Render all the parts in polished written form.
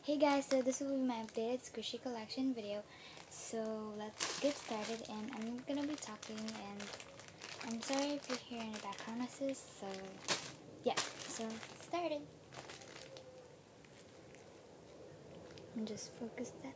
Hey guys, so this will be my updated squishy collection video. So let's get started, and I'm gonna be talking, and I'm sorry if you hear in the background noises. So yeah, so let's get started. And just focus that.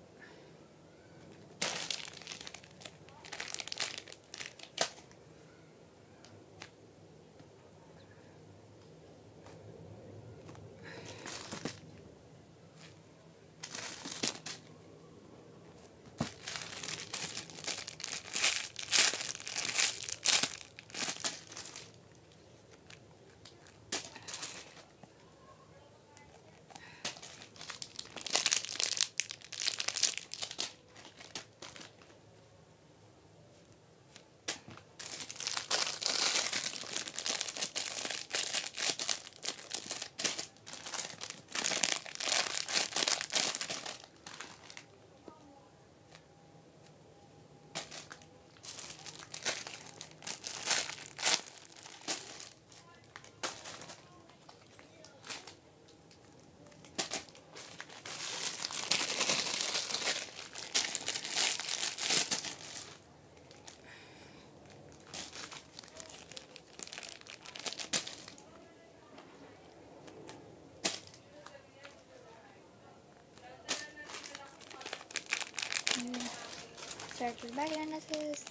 Start with background noises.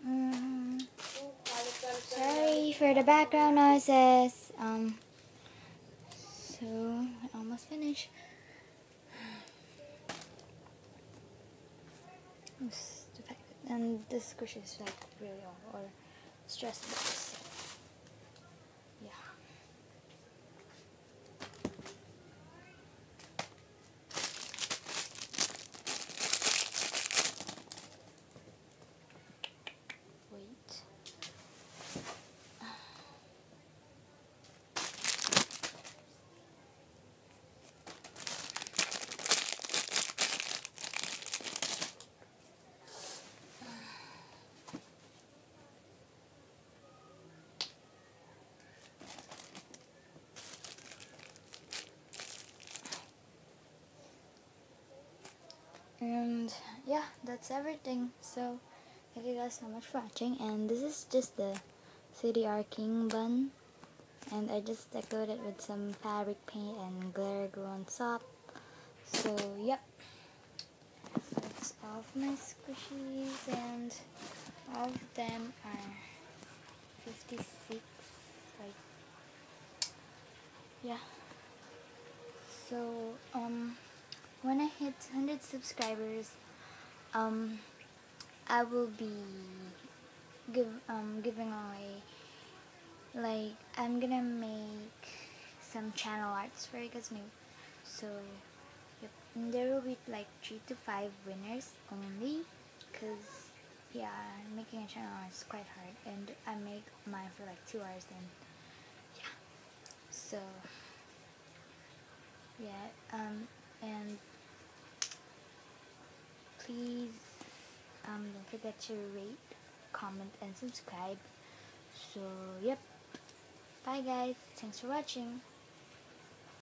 Mm, Sorry for the background noises. So I almost finished. And this squish is like really or stressful. So, yeah. Wait. And yeah, that's everything. So thank you guys so much for watching, and this is just the CDR King bun, and I just decorated it with some fabric paint and glitter glue on top. So yep, that's all of my squishies, and all of them are 56, like, yeah. So when I hit 100 subscribers, I will be giving away, like, I'm gonna make some channel arts for you guys, maybe. So yep, and there will be like 3 to 5 winners only, because yeah, making a channel is quite hard, and I make mine for like 2 hours. Then yeah, so yeah, and please don't forget to rate, comment, and subscribe. So yep, bye guys, thanks for watching.